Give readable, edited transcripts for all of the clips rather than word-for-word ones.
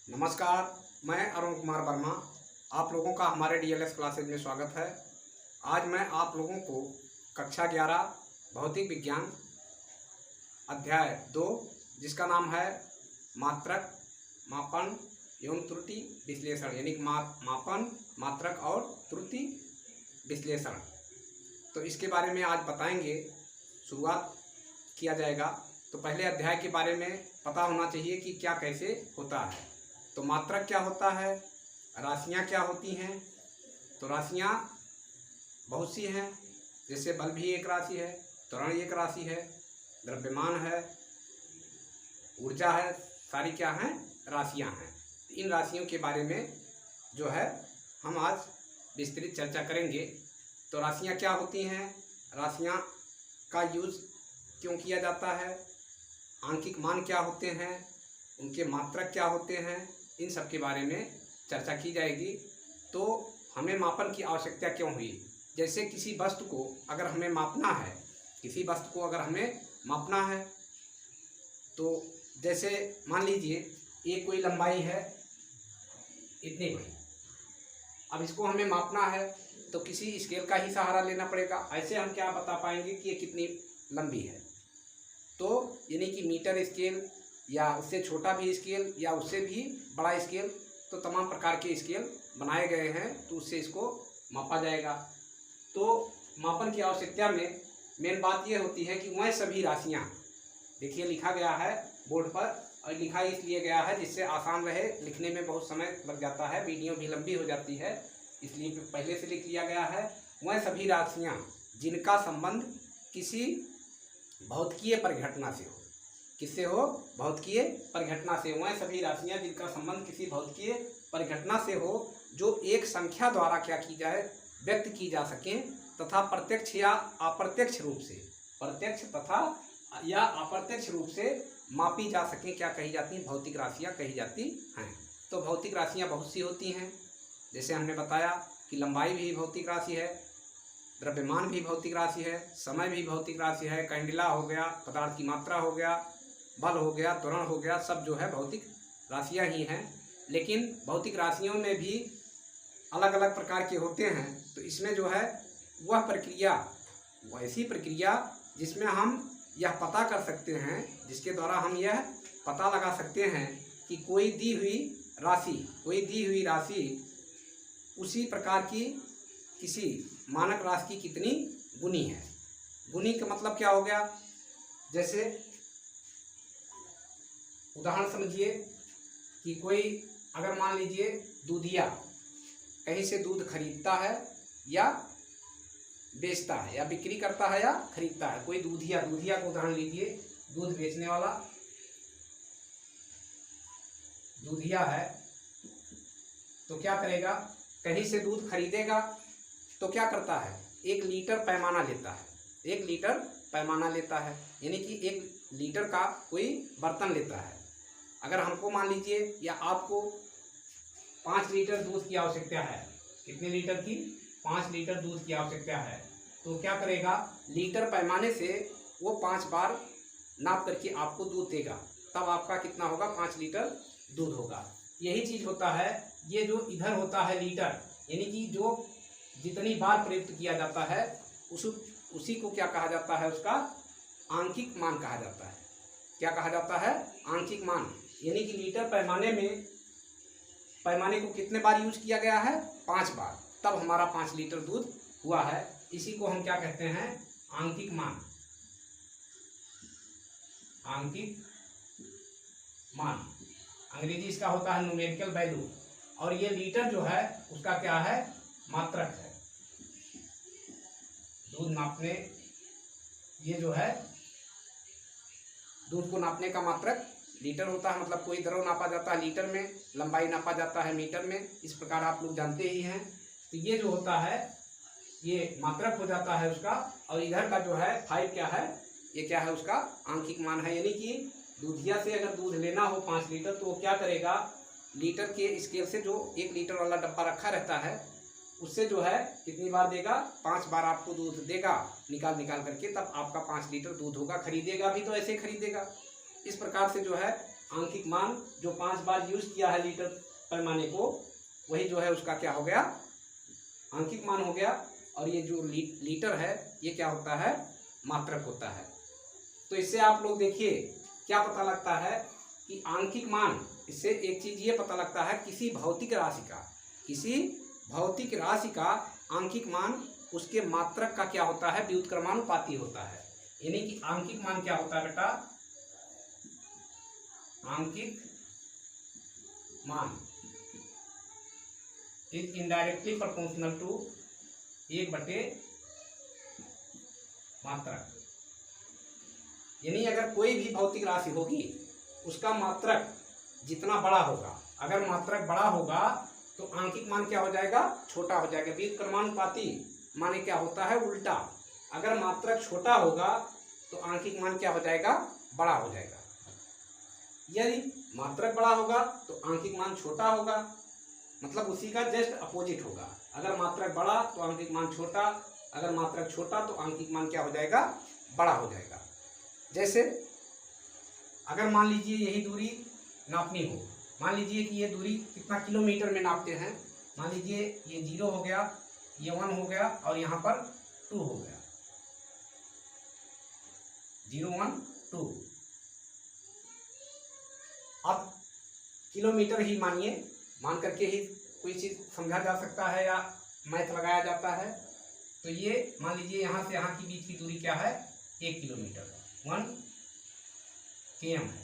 नमस्कार, मैं अरुण कुमार वर्मा। आप लोगों का हमारे डीएलएस क्लासेज में स्वागत है। आज मैं आप लोगों को कक्षा 11 भौतिक विज्ञान अध्याय 2 जिसका नाम है मात्रक, मापन एवं त्रुटि विश्लेषण, यानी मापन, मात्रक और त्रुटि विश्लेषण, तो इसके बारे में आज बताएंगे। शुरुआत किया जाएगा। तो पहले अध्याय के बारे में पता होना चाहिए कि क्या कैसे होता है। तो मात्रक क्या होता है, राशियाँ क्या होती हैं। तो राशियाँ बहुत सी हैं, जैसे बल भी एक राशि है, त्वरण एक राशि है, द्रव्यमान है, ऊर्जा है, सारी क्या हैं, राशियाँ हैं। इन राशियों के बारे में जो है हम आज विस्तृत चर्चा करेंगे। तो राशियाँ क्या होती हैं, राशियाँ का यूज़ क्यों किया जाता है, आंकिक मान क्या होते हैं, उनके मात्रक क्या होते हैं, इन सब के बारे में चर्चा की जाएगी। तो हमें मापन की आवश्यकता क्यों हुई। जैसे किसी वस्तु को अगर हमें मापना है, तो जैसे मान लीजिए एक कोई लंबाई है इतनी बड़ी, अब इसको हमें मापना है तो किसी स्केल का ही सहारा लेना पड़ेगा। ऐसे हम क्या बता पाएंगे कि ये कितनी लंबी है। तो यानी कि मीटर स्केल या उससे छोटा भी स्केल या उससे भी बड़ा स्केल, तो तमाम प्रकार के स्केल बनाए गए हैं, तो उससे इसको मापा जाएगा। तो मापन की आवश्यकता में मेन बात यह होती है कि वह सभी राशियाँ, देखिए लिखा गया है बोर्ड पर, और लिखा इसलिए गया है जिससे आसान रहे, लिखने में बहुत समय लग जाता है, वीडियो भी लंबी हो जाती है, इसलिए पहले से लिख लिया गया है। वह सभी राशियाँ जिनका संबंध किसी भौतिकीय परिघटना से हो, किससे हो, भौतिकीय परिघटना से। वह सभी राशियाँ जिनका संबंध किसी भौतिकीय परिघटना से हो, जो एक संख्या द्वारा क्या की जाए, व्यक्त की जा सकें, तथा प्रत्यक्ष या अप्रत्यक्ष रूप से, प्रत्यक्ष तथा या अप्रत्यक्ष रूप से मापी जा सकें, क्या कही जाती हैं, भौतिक राशियाँ कही जाती हैं। तो भौतिक राशियाँ बहुत सी होती हैं, जैसे हमने बताया कि लंबाई भी भौतिक राशि है, द्रव्यमान भी भौतिक राशि है, समय भी भौतिक राशि है, कैंडिला हो गया, पदार्थ की मात्रा हो गया, बल हो गया, त्वरण हो गया, सब जो है भौतिक राशियाँ ही हैं। लेकिन भौतिक राशियों में भी अलग अलग प्रकार के होते हैं। तो इसमें जो है वह प्रक्रिया, वैसी प्रक्रिया जिसमें हम यह पता कर सकते हैं, जिसके द्वारा हम यह पता लगा सकते हैं कि कोई दी हुई राशि उसी प्रकार की किसी मानक राशि की कितनी गुनी है। गुनी का मतलब क्या हो गया, जैसे उदाहरण समझिए कि कोई अगर मान लीजिए दूधिया कहीं से दूध खरीदता है या बेचता है, या बिक्री करता है या खरीदता है। कोई दूधिया को उदाहरण लीजिए, दूध बेचने वाला दूधिया है, तो क्या करेगा, कहीं से दूध खरीदेगा तो क्या करता है, 1 लीटर पैमाना लेता है, यानी कि 1 लीटर का कोई बर्तन लेता है। अगर हमको मान लीजिए या आपको 5 लीटर दूध की आवश्यकता है, कितने लीटर की, 5 लीटर दूध की आवश्यकता है, तो क्या करेगा, लीटर पैमाने से वो 5 बार नाप करके आपको दूध देगा, तब आपका कितना होगा, 5 लीटर दूध होगा। यही चीज़ होता है, ये जो इधर होता है लीटर, यानी कि जो जितनी बार प्रयुक्त किया जाता है उसी को क्या कहा जाता है, उसका आंकिक मान कहा जाता है। क्या कहा जाता है, आंकिक मान। यानी कि लीटर पैमाने को कितने बार यूज किया गया है, 5 बार, तब हमारा 5 लीटर दूध हुआ है। इसी को हम क्या कहते हैं, आंकिक मान। आंकिक मान अंग्रेजी इसका होता है न्यूमेरिकल वैल्यू, और ये लीटर जो है उसका क्या है, मात्रक है। दूध नापने, ये जो है दूध को नापने का मात्रक लीटर होता है। मतलब कोई द्रव नापा जाता है लीटर में, लंबाई नापा जाता है मीटर में, इस प्रकार आप लोग जानते ही हैं। तो ये जो होता है ये मात्रक हो जाता है उसका, और इधर का जो है 5 क्या है, ये क्या है, उसका आंकिक मान है। यानी कि दूधिया से अगर दूध लेना हो 5 लीटर, तो वो क्या करेगा, लीटर के स्केल से जो 1 लीटर वाला डब्बा रखा रहता है उससे जो है कितनी बार देगा, 5 बार आपको दूध देगा निकाल करके, तब आपका 5 लीटर दूध होगा। खरीदेगा भी तो ऐसे खरीदेगा। इस प्रकार से जो है आंकिक मान जो 5 बार यूज किया है लीटर पैमाने को, वही जो है उसका क्या हो गया, आंकिक मान हो गया। और ये जो लीटर है ये क्या होता है, मात्रक होता है। तो इससे आप लोग देखिए क्या पता लगता है कि आंकिक मान, इससे एक चीज ये पता लगता है किसी भौतिक राशि का आंकिक मान उसके मात्रक का क्या होता है, व्युत्क्रमानुपाती होता है। यानी कि आंकिक मान क्या होता है बेटा, आंकिक मान इज इनडायरेक्टली प्रोपोर्शनल टू 1/, मात्रक। यानी अगर कोई भी भौतिक राशि होगी उसका मात्रक जितना बड़ा होगा, अगर मात्रक बड़ा होगा तो आंकिक मान क्या हो जाएगा, छोटा हो जाएगा। व्युत्क्रमानुपाती माने क्या होता है, उल्टा। अगर मात्रक छोटा होगा तो आंकिक मान क्या हो जाएगा, बड़ा हो जाएगा। यदि मात्रक बड़ा होगा तो आंकिक मान छोटा होगा, मतलब उसी का जस्ट अपोजिट होगा। अगर मात्रक बड़ा तो आंकिक मान छोटा, अगर मात्रक छोटा तो आंकिक मान क्या हो जाएगा, बड़ा हो जाएगा। जैसे अगर मान लीजिए यही दूरी नापनी हो, मान लीजिए कि ये दूरी कितना किलोमीटर में नापते हैं, मान लीजिए ये 0 हो गया, ये 1 हो गया और यहाँ पर 2 हो गया, 0 1 2। अब किलोमीटर ही मानिए, मान करके ही कोई चीज़ समझा जा सकता है या मैथ लगाया जाता है। तो ये मान लीजिए यहाँ से यहाँ की बीच की दूरी क्या है, 1 किलोमीटर, 1 km है,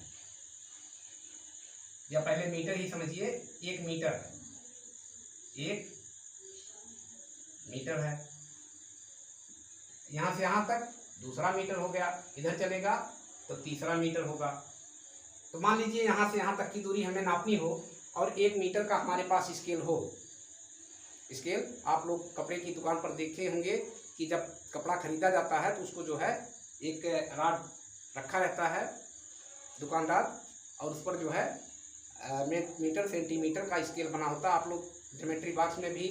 या पहले मीटर ही समझिए, 1 मीटर है, 1 मीटर है। यहाँ से यहाँ तक दूसरा मीटर हो गया, इधर चलेगा तो तीसरा मीटर होगा। तो मान लीजिए यहाँ से यहाँ तक की दूरी हमें नापनी हो और 1 मीटर का हमारे पास स्केल हो। स्केल आप लोग कपड़े की दुकान पर देखे होंगे कि जब कपड़ा खरीदा जाता है तो उसको जो है एक रॉड रखा रहता है दुकानदार, और उस पर जो है मीटर सेंटीमीटर का स्केल बना होता है। आप लोग ज्योमेट्री बॉक्स में भी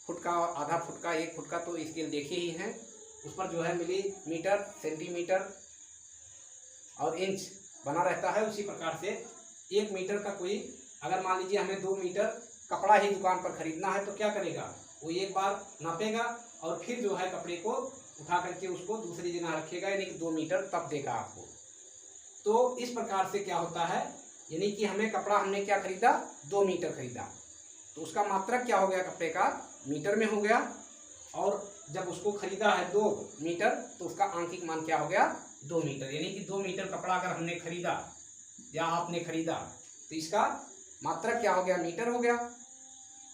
फुट का, आधा फुट का, 1 फुट का तो स्केल देखे ही हैं। उस पर जो है मिलीमीटर, सेंटीमीटर और इंच बना रहता है। उसी प्रकार से 1 मीटर का कोई, अगर मान लीजिए हमें 2 मीटर कपड़ा ही दुकान पर खरीदना है तो क्या करेगा, वो एक बार नापेगा और फिर जो है कपड़े को उठा करके उसको दूसरी जगह रखेगा, यानी कि 2 मीटर तब देगा आपको। तो इस प्रकार से क्या होता है, यानी कि हमें कपड़ा, हमने क्या खरीदा, 2 मीटर खरीदा, तो उसका मात्रक क्या हो गया कपड़े का, मीटर में हो गया। और जब उसको खरीदा है 2 मीटर तो उसका आंकिक मान क्या हो गया, 2 मीटर। यानी कि 2 मीटर कपड़ा अगर हमने खरीदा या आपने खरीदा तो इसका मात्रक क्या हो गया, मीटर हो गया,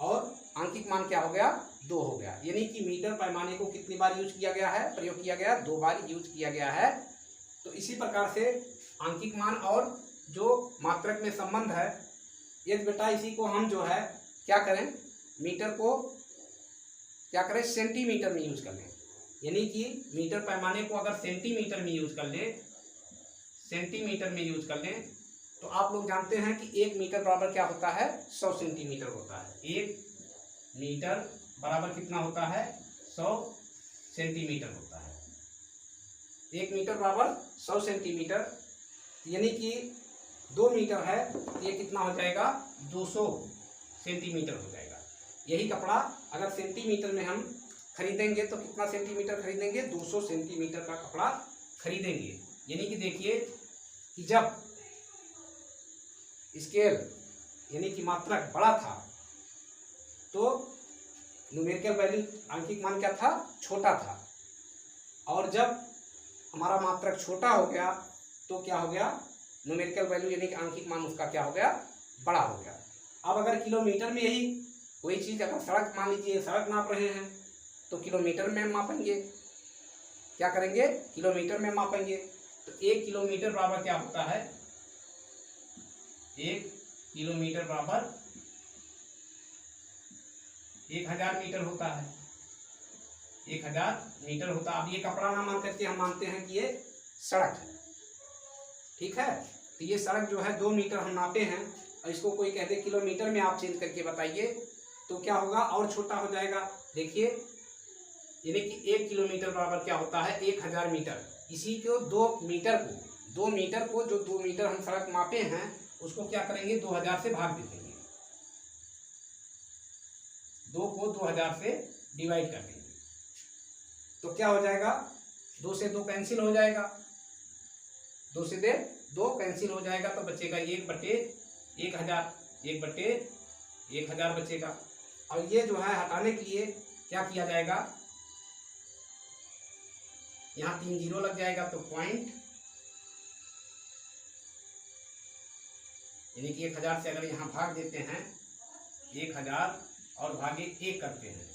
और आंकिक मान क्या हो गया, 2 हो गया। यानी कि मीटर पैमाने को कितनी बार यूज किया गया है, प्रयोग किया गया, 2 बार यूज किया गया है। तो इसी प्रकार से आंकिक मान और जो मात्रक में संबंध है, यदि बेटा इसी को हम जो है क्या करें, मीटर को क्या करें, सेंटीमीटर में यूज कर लें। यानी कि मीटर पैमाने को अगर सेंटीमीटर में यूज कर ले, सेंटीमीटर में यूज कर लें, तो आप लोग जानते हैं कि 1 मीटर बराबर क्या होता है, 100 सेंटीमीटर होता है। 1 मीटर बराबर कितना होता है, 100 सेंटीमीटर होता है। 1 मीटर बराबर 100 सेंटीमीटर, यानी कि 2 मीटर है, ये कितना हो जाएगा, 200 सेंटीमीटर हो जाएगा। यही कपड़ा अगर सेंटीमीटर में हम खरीदेंगे तो कितना सेंटीमीटर खरीदेंगे, 200 सेंटीमीटर का कपड़ा खरीदेंगे। यानी कि देखिए कि जब स्केल यानी कि मात्रक बड़ा था तो न्यूमेरिकल वैल्यू, आंकिक मान क्या था, छोटा था, और जब हमारा मात्रक छोटा हो गया तो क्या हो गया, न्यूमेरिकल वैल्यू यानी कि आंकिक मान उसका क्या हो गया, बड़ा हो गया। अब अगर किलोमीटर में यही कोई चीज़, अगर सड़क, मान लीजिए सड़क नाप रहे हैं तो किलोमीटर में मापेंगे, क्या करेंगे, किलोमीटर में मापेंगे। तो 1 किलोमीटर बराबर क्या होता है, 1 किलोमीटर बराबर 1000 मीटर होता है, 1000 मीटर होता है। अब ये कपड़ा ना मान करके हम मानते हैं कि ये सड़क है, ठीक है। तो ये सड़क जो है 2 मीटर हम नापे हैं, और इसको कोई कहते किलोमीटर में आप चेंज करके बताइए तो क्या होगा, और छोटा हो जाएगा। देखिए यानी कि 1 किलोमीटर बराबर क्या होता है, 1000 मीटर। इसी को 2 मीटर को 2 मीटर को, जो 2 मीटर हम सड़क मापे हैं उसको क्या करेंगे, 2000 से भाग दे देंगे, 2 को 2000 से डिवाइड कर देंगे, तो क्या हो जाएगा, 2 से 2 कैंसिल हो जाएगा, 2 से 2 कैंसिल हो जाएगा, तो बचेगा 1/1000, 1/1000 बचेगा। और ये जो है हटाने के लिए क्या किया जाएगा, यहाँ 3 जीरो लग जाएगा, तो पॉइंट, यानी कि 1000 से अगर यहाँ भाग देते हैं, 1000 और भागे 1 करते हैं,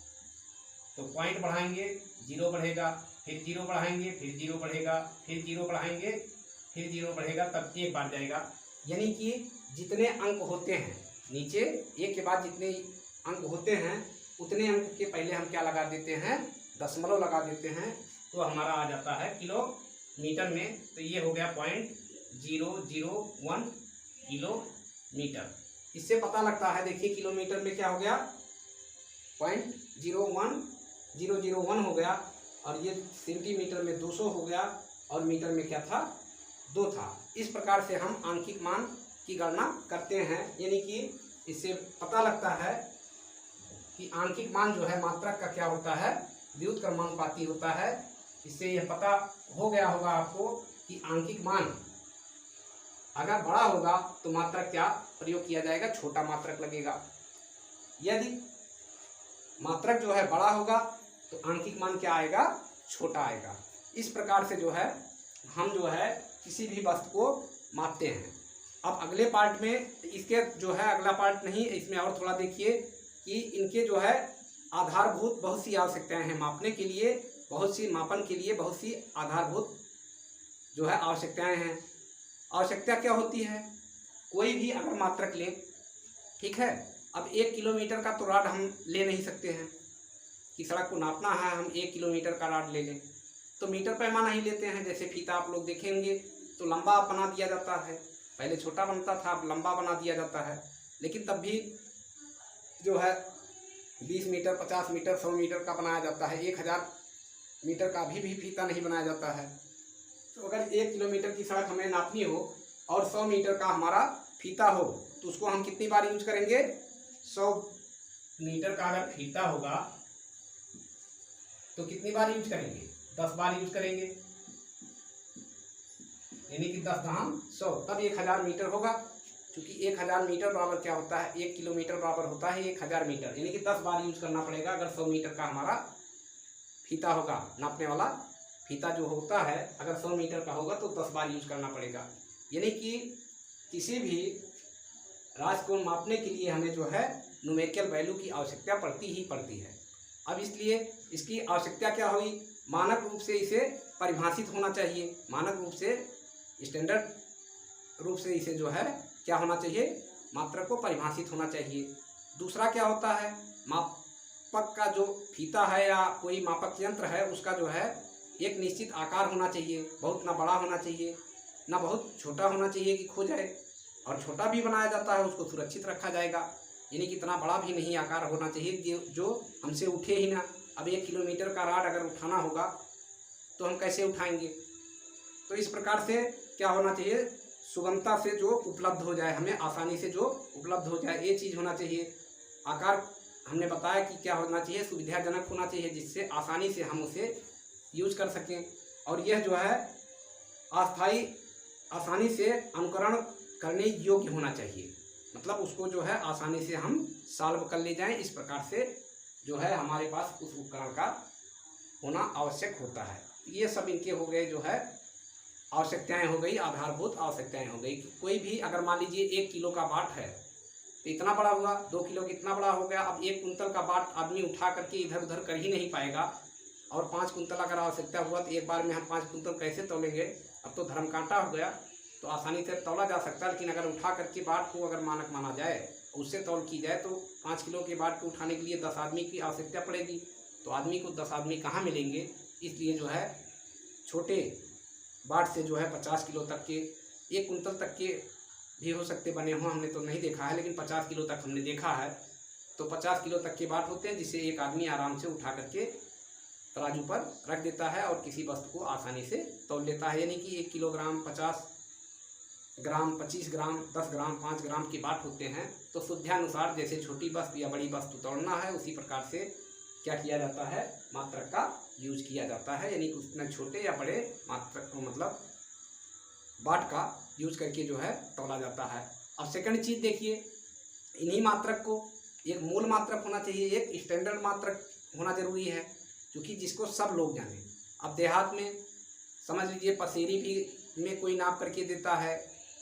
तो पॉइंट बढ़ाएंगे, 0 बढ़ेगा, फिर 0 बढ़ाएंगे, फिर 0 बढ़ेगा, फिर 0 बढ़ाएंगे, फिर 0 बढ़ेगा, तब 1 बार जाएगा। यानी कि जितने अंक होते हैं नीचे, एक के बाद जितने अंक होते हैं उतने अंक के पहले हम क्या लगा देते हैं, दशमलव लगा देते हैं, तो हमारा आ जाता है किलोमीटर में। तो ये हो गया 0.001 किलोमीटर। इससे पता लगता है, देखिए किलोमीटर में क्या हो गया, 0.01001 हो गया, और ये सेंटीमीटर में 200 हो गया, और मीटर में क्या था, 2 था। इस प्रकार से हम आंशिक मान की गणना करते हैं। यानी कि इससे पता लगता है कि आंशिक मान जो है मात्रक का क्या होता है, व्युत्क्रमानुपाती होता है। इससे यह पता हो गया होगा आपको कि आंशिक मान अगर बड़ा होगा तो मात्रक क्या प्रयोग किया जाएगा, छोटा मात्रक लगेगा। यदि मात्रक जो है बड़ा होगा तो आंशिक मान क्या आएगा, छोटा आएगा। इस प्रकार से जो है हम जो है किसी भी वस्तु को मापते हैं। अब अगले पार्ट में इसके जो है, अगला पार्ट नहीं, इसमें और थोड़ा देखिए कि इनके जो है आधारभूत बहुत सी आवश्यकताएं हैं मापने के लिए, बहुत सी मापन के लिए बहुत सी आधारभूत जो है आवश्यकताएं हैं। आवश्यकता क्या होती है, कोई भी अगर मात्रक लें, ठीक है, अब 1 किलोमीटर का तो राड हम ले नहीं सकते हैं कि सड़क को नापना है, हम 1 किलोमीटर का राड ले लें, तो मीटर पैमाना ही लेते हैं। जैसे फीता आप लोग देखेंगे तो लंबा बना दिया जाता है, पहले छोटा बनता था, अब लंबा बना दिया जाता है, लेकिन तब भी जो है 20 मीटर, 50 मीटर, 100 मीटर का बनाया जाता है। 1000 मीटर का अभी भी फीता नहीं बनाया जाता है। तो अगर 1 किलोमीटर की सड़क हमें नापनी हो और 100 मीटर का हमारा फीता हो, तो उसको हम कितनी बार यूज करेंगे, 100 मीटर का अगर फीता होगा तो कितनी बार यूज करेंगे, 10 बार यूज करेंगे, यानी कि 10 दाम 100, तब 1000 मीटर होगा। क्योंकि 1000 मीटर बराबर क्या होता है, 1 किलोमीटर बराबर होता है 1000 मीटर, यानी कि 10 बार यूज करना पड़ेगा अगर 100 मीटर का हमारा फीता होगा। नापने वाला फीता जो होता है अगर 100 मीटर का होगा तो 10 बार यूज करना पड़ेगा। यानी कि किसी भी राशि को मापने के लिए हमें जो है न्यूमेरिकल वैल्यू की आवश्यकता पड़ती ही पड़ती है। अब इसलिए इसकी आवश्यकता क्या हुई, मानक रूप से इसे परिभाषित होना चाहिए, मानक रूप से, स्टैंडर्ड रूप से इसे जो है क्या होना चाहिए, मात्रक को परिभाषित होना चाहिए। दूसरा क्या होता है, मापक का जो फीता है या कोई मापक यंत्र है उसका जो है एक निश्चित आकार होना चाहिए, बहुत ना बड़ा होना चाहिए ना बहुत छोटा होना चाहिए कि खो जाए, और छोटा भी बनाया जाता है उसको सुरक्षित रखा जाएगा, यानी कि इतना बड़ा भी नहीं आकार होना चाहिए जो हमसे उठे ही ना। अब 1 किलोमीटर का राड अगर उठाना होगा तो हम कैसे उठाएंगे, तो इस प्रकार से क्या होना चाहिए, सुगमता से जो उपलब्ध हो जाए, हमें आसानी से जो उपलब्ध हो जाए, ये चीज़ होना चाहिए। आकार हमने बताया कि क्या होना चाहिए, सुविधाजनक होना चाहिए, जिससे आसानी से हम उसे यूज कर सकें, और यह जो है अस्थाई आसानी से अनुकरण करने योग्य होना चाहिए, मतलब उसको जो है आसानी से हम सॉल्व कर ले जाएं। इस प्रकार से जो है हमारे पास उस उपकरण का होना आवश्यक होता है। ये सब इनके हो गए जो है आवश्यकताएं हो गई, आधारभूत आवश्यकताएं हो गई। कोई भी अगर मान लीजिए 1 किलो का बाट है तो इतना बड़ा हुआ, 2 किलो कितना बड़ा हो गया। अब 1 कुंतल का बाट आदमी उठा करके इधर उधर कर ही नहीं पाएगा, और 5 कुंतल अगर आवश्यकता हुआ तो एक बार में हम 5 कुंतल कैसे तोलेंगे। अब तो धर्म कांटा हो गया तो आसानी से तोला जा सकता है, लेकिन अगर उठा करके बाट को अगर मानक माना जाए, उससे तौल की जाए, तो 5 किलो के बाट को उठाने के लिए 10 आदमी की आवश्यकता पड़ेगी, तो आदमी को 10 आदमी कहाँ मिलेंगे। इसलिए जो है छोटे बाट से जो है 50 किलो तक के, 1 कुंतल तक के भी हो सकते बने हों, हमने तो नहीं देखा है, लेकिन 50 किलो तक हमने देखा है। तो 50 किलो तक के बाट होते हैं जिसे एक आदमी आराम से उठा करके तराजू पर रख देता है और किसी वस्तु को आसानी से तौल लेता है। यानी कि 1 किलोग्राम, 50 ग्राम, 25 ग्राम, 10 ग्राम, 5 ग्राम की बात होते हैं तो शुद्धानुसार जैसे छोटी वस्तु या बड़ी वस्तु तोड़ना है उसी प्रकार से क्या किया जाता है, मात्रक का यूज किया जाता है। यानी कि उसमें छोटे या बड़े मात्रक को मतलब बाट का यूज करके जो है तोला जाता है। अब सेकंड चीज़ देखिए, इन्हीं मात्रक को एक मूल मात्रक होना चाहिए, एक स्टैंडर्ड मात्रक होना जरूरी है क्योंकि जिसको सब लोग जाने। अब देहात में समझ लीजिए पसेरी भी में कोई नाप करके देता है,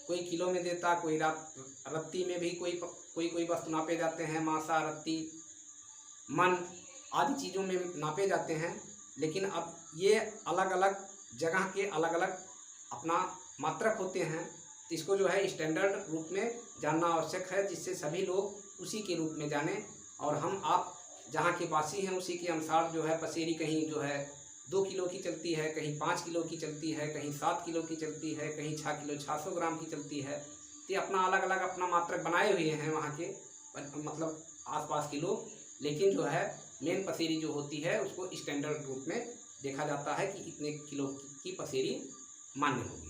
कोई किलो में देता, कोई रत्ती में भी कोई वस्तु नापे जाते हैं, मासा, रत्ती, मन आदि चीज़ों में नापे जाते हैं। लेकिन अब ये अलग अलग जगह के अलग अलग अपना मात्रक होते हैं तो इसको जो है स्टैंडर्ड रूप में जानना आवश्यक है जिससे सभी लोग उसी के रूप में जानें और हम आप जहाँ के वासी हैं उसी के अनुसार जो है पसेरी कहीं जो है 2 किलो की चलती है, कहीं 5 किलो की चलती है, कहीं 7 किलो की चलती है, कहीं 6 किलो 600 ग्राम की चलती है। तो अपना अलग अलग अपना मात्रक बनाए हुए हैं वहाँ के मतलब आसपास के लोग। लेकिन जो है मेन पसेरी जो होती है उसको स्टैंडर्ड रूप में देखा जाता है कि इतने किलो की पसेरी मान्य होगी।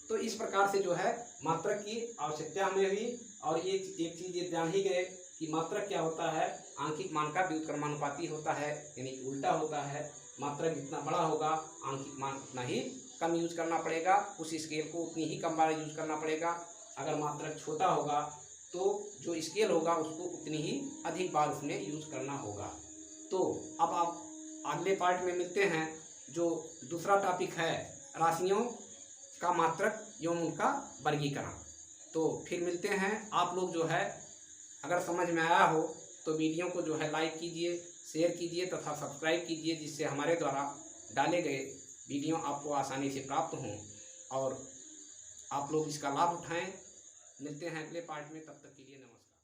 तो इस प्रकार से जो है मात्रक की आवश्यकता हमें हुई। और एक चीज़ ये जान ही गए कि मात्रक क्या होता है, आंकिक मान का व्युत्क्रमानुपाती होता है, यानी कि उल्टा होता है। मात्रक जितना बड़ा होगा आंकिक मान उतना ही कम यूज करना पड़ेगा, उस स्केल को उतनी ही कम बार यूज करना पड़ेगा। अगर मात्रक छोटा होगा तो जो स्केल होगा उसको उतनी ही अधिक बार उसमें यूज करना होगा। तो अब आप अगले पार्ट में मिलते हैं। जो दूसरा टॉपिक है राशियों का मात्रक एवं उनका वर्गीकरण। तो फिर मिलते हैं। आप लोग जो है अगर समझ में आया हो तो वीडियो को जो है लाइक कीजिए, शेयर कीजिए तथा सब्सक्राइब कीजिए जिससे हमारे द्वारा डाले गए वीडियो आपको आसानी से प्राप्त हों और आप लोग इसका लाभ उठाएं। मिलते हैं अगले पार्ट में, तब तक के लिए नमस्कार।